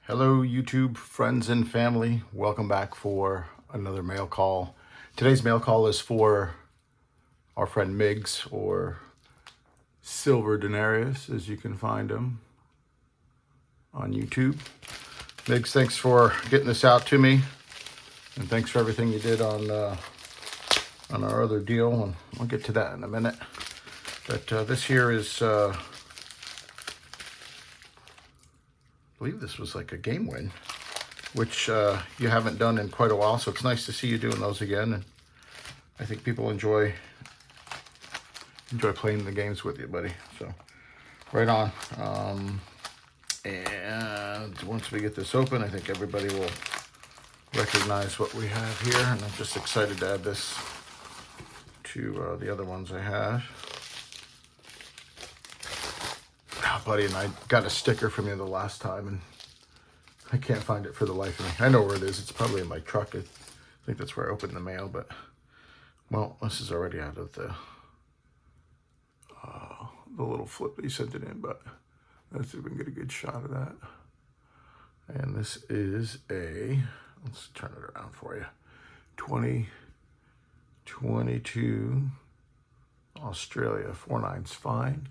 Hello, YouTube friends and family. Welcome back for another mail call. Today's mail call is for our friend Miggs, or Silver Denarius, as you can find him on YouTube. Miggs, thanks for getting this out to me, and thanks for everything you did on our other deal, and we'll get to that in a minute. But this here is, I believe this was like a game win, which you haven't done in quite a while, so it's nice to see you doing those again. And I think people enjoy playing the games with you, buddy. So right on. And once we get this open, I think everybody will recognize what we have here, and I'm just excited to add this to the other ones I have. Buddy, and I got a sticker from you the last time, and I can't find it for the life of me. I know where it is. It's probably in my truck. I think that's where I opened the mail, but, well, this is already out of the little flip that you sent it in, but let's see if we can get a good shot of that. And this is let's turn it around for you, 2022 Australia 4/9's fine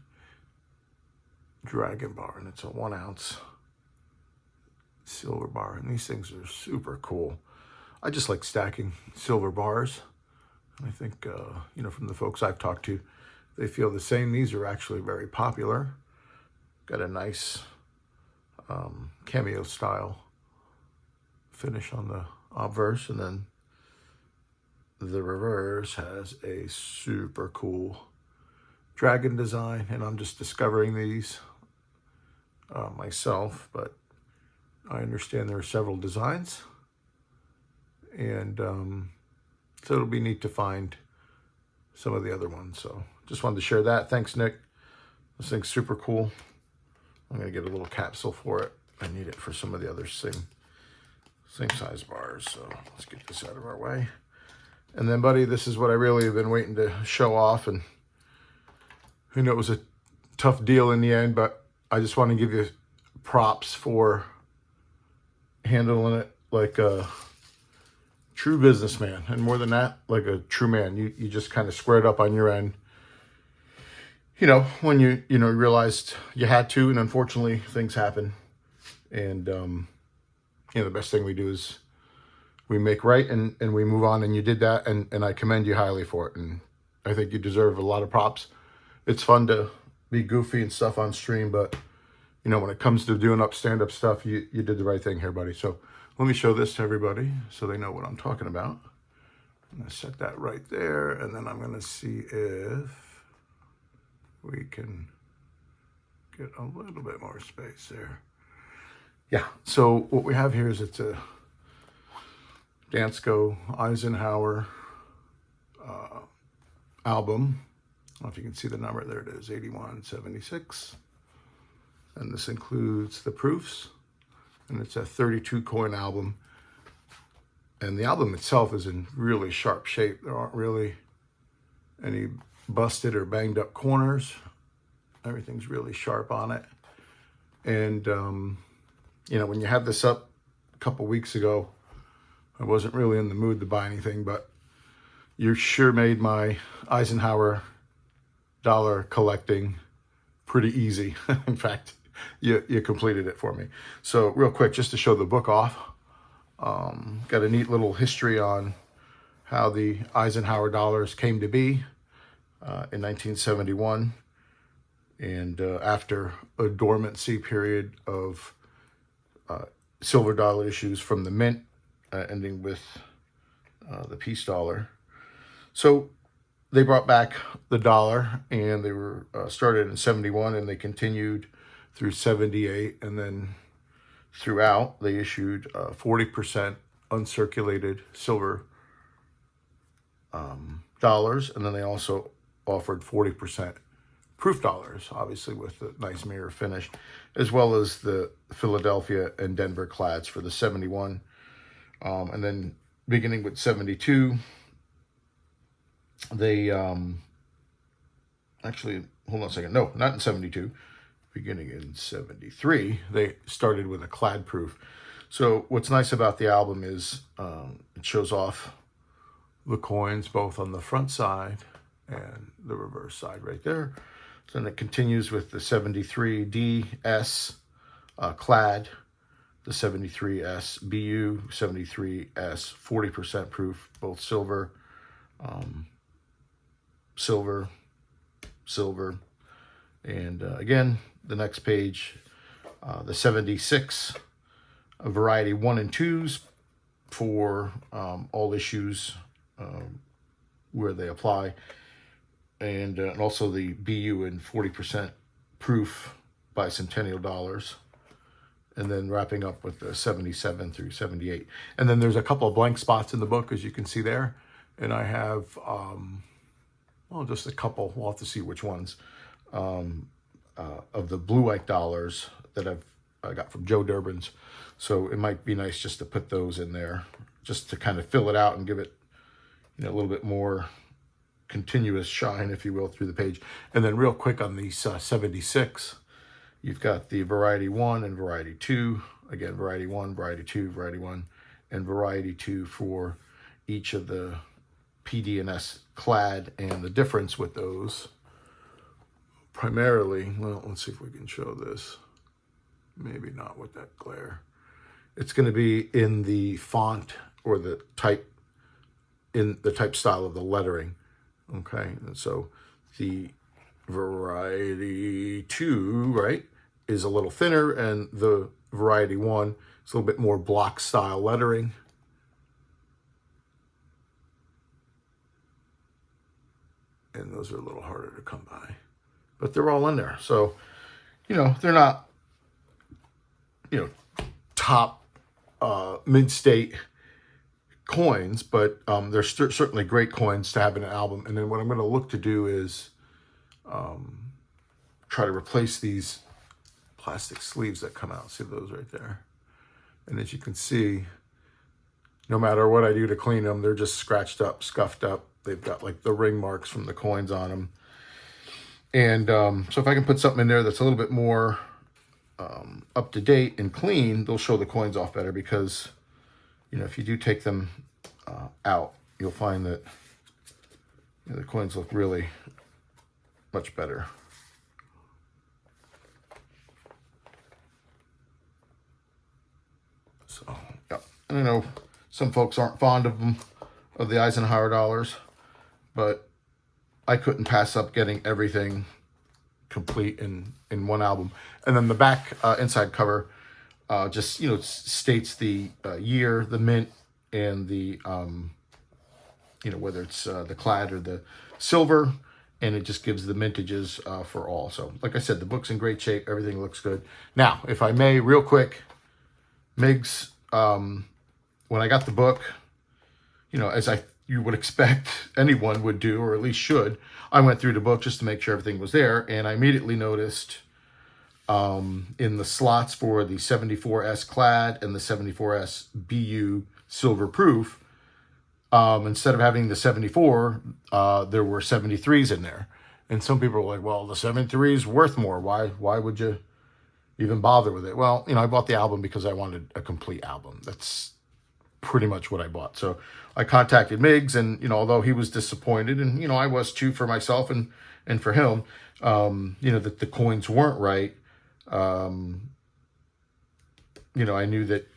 Dragon bar, and it's a 1 ounce silver bar, and these things are super cool. I just like stacking silver bars, and I think from the folks I've talked to, they feel the same. These are actually very popular. Got a nice cameo style finish on the obverse, and then the reverse has a super cool dragon design, and I'm just discovering these myself, but I understand there are several designs, and so it'll be neat to find some of the other ones. So just wanted to share that. Thanks, Nick. This thing's super cool. I'm gonna get a little capsule for it. I need it for some of the other same size bars. So let's get this out of our way. And then, buddy, this is what I really have been waiting to show off, and I know it was a tough deal in the end, but I just want to give you props for handling it like a true businessman, and more than that, like a true man. You just kind of squared up on your end, when you realized you had to, and unfortunately things happen, and the best thing we do is we make right, and we move on, and you did that, and I commend you highly for it, and I think you deserve a lot of props. It's fun to be goofy and stuff on stream, but when it comes to doing stand-up stuff, you did the right thing here, buddy. So let me show this to everybody so they know what I'm talking about. I'm gonna set that right there, and then I'm gonna see if we can get a little bit more space there. Yeah, so what we have here is it's a Dansco Eisenhower album. I don't know if you can see the number. There it is, 8176. And this includes the proofs, and it's a 32 coin album. And the album itself is in really sharp shape. There aren't really any busted or banged up corners. Everything's really sharp on it. And, when you had this up a couple weeks ago, I wasn't really in the mood to buy anything, but you sure made my Eisenhower dollar collecting pretty easy. In fact, you completed it for me. So real quick, just to show the book off, got a neat little history on how the Eisenhower dollars came to be in 1971, and after a dormancy period of silver dollar issues from the mint, ending with the peace dollar. So they brought back the dollar, and they were started in 71, and they continued through 78, and then throughout they issued 40% uncirculated silver dollars, and then they also offered 40% proof dollars, obviously with the nice mirror finish, as well as the Philadelphia and Denver clads for the 71. And then beginning with 72, they actually, hold on a second. No, not in 72. beginning in 73, they started with a clad proof. So what's nice about the album is it shows off the coins both on the front side and the reverse side right there. So then it continues with the 73 DS clad, the 73S BU, 73S 40% proof, both silver, silver, silver. And again, the next page, the 76 variety 1 and 2s for all issues where they apply. And also the BU and 40% proof bicentennial dollars. And then wrapping up with the 77 through 78. And then there's a couple of blank spots in the book, as you can see there. And I have, well, just a couple. We'll have to see which ones. Of the blue white dollars that I got from Joe Durbin's. So it might be nice just to put those in there, just to kind of fill it out and give it, you know, a little bit more continuous shine, if you will, through the page. And then real quick on these 76, you've got the variety 1 and variety 2. Again, variety 1, variety 2, variety 1, and variety 2 for each of the PD and S clad. And the difference with those, primarily, well, let's see if we can show this. Maybe not with that glare. It's going to be in the font or the type, in the type style of the lettering. Okay, and so the variety 2, right, is a little thinner, and the variety 1 is a little bit more block style lettering. And those are a little harder to come by. But they're all in there. So, you know, they're not, you know, top mid-state coins, but they're certainly great coins to have in an album. And then what I'm going to look to do is try to replace these plastic sleeves that come out. See those right there? And as you can see, no matter what I do to clean them, they're just scratched up, scuffed up. They've got like the ring marks from the coins on them. And so if I can put something in there that's a little bit more up to date and clean, they'll show the coins off better, because, you know, if you do take them out, you'll find that, you know, the coins look really much better. So, yeah. And I know some folks aren't fond of them, of the Eisenhower dollars, but I couldn't pass up getting everything complete in one album. And then the back inside cover just, you know, states the year, the mint, and the, you know, whether it's the clad or the silver, and it just gives the mintages for all. So like I said, the book's in great shape. Everything looks good. Now, if I may, real quick, Miggs, when I got the book, you know, as you would expect anyone would do, or at least should, I went through the book just to make sure everything was there, and I immediately noticed in the slots for the 74S clad and the 74S BU silver proof, instead of having the 74, there were 73s in there. And some people were like, well, the 73 is worth more. Why would you even bother with it? Well, you know, I bought the album because I wanted a complete album. That's pretty much what I bought. So I contacted Miggs, and, you know, although he was disappointed, and, you know, I was too, for myself and for him, you know, that the coins weren't right. You know, I knew that,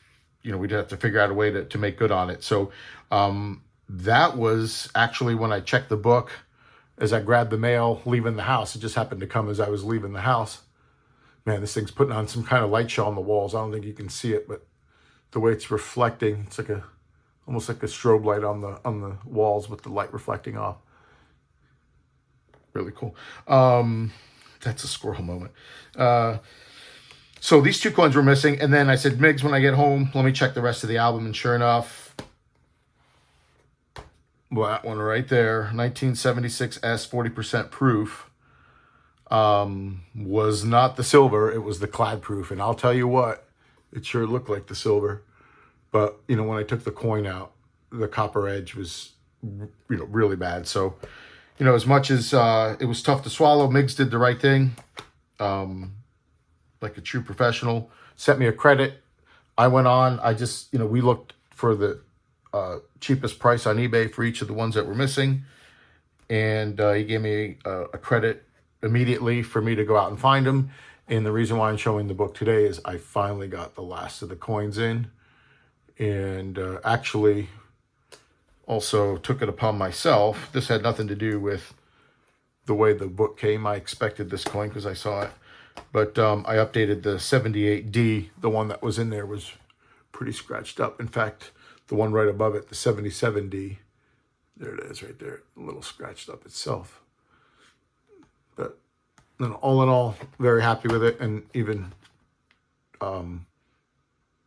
you know, we'd have to figure out a way to make good on it. So that was actually when I checked the book as I grabbed the mail leaving the house. It just happened to come as I was leaving the house. Man, this thing's putting on some kind of light show on the walls. I don't think you can see it, but the way it's reflecting, it's like almost like a strobe light on the walls with the light reflecting off. Really cool. That's a squirrel moment. So these two coins were missing, and then I said, Miggs, when I get home, let me check the rest of the album. And sure enough, well, that one right there, 1976S 40% proof, was not the silver. It was the clad proof. And I'll tell you what, it sure looked like the silver. But, you know, when I took the coin out, the copper edge was, you know, really bad. So, you know, as much as it was tough to swallow, Miggs did the right thing. like a true professional, sent me a credit. I went on, I just, we looked for the cheapest price on eBay for each of the ones that were missing. And he gave me a credit immediately for me to go out and find them. And the reason why I'm showing the book today is I finally got the last of the coins in. And actually also took it upon myself. This had nothing to do with the way the book came. I expected this coin because I saw it. But I updated the 78D. The one that was in there was pretty scratched up. In fact, the one right above it, the 77D, there it is right there, a little scratched up itself. But then all in all, very happy with it, and even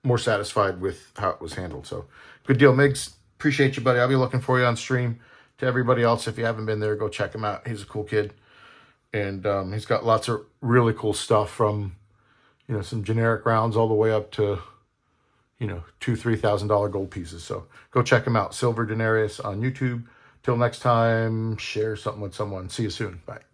more satisfied with how it was handled. So good deal, Migs. Appreciate you, buddy. I'll be looking for you on stream. To everybody else, if you haven't been there, go check him out. He's a cool kid. And he's got lots of really cool stuff from, some generic rounds all the way up to, $2,000-$3,000 gold pieces. So go check him out. Silver Denarius on YouTube. Till next time, share something with someone. See you soon. Bye.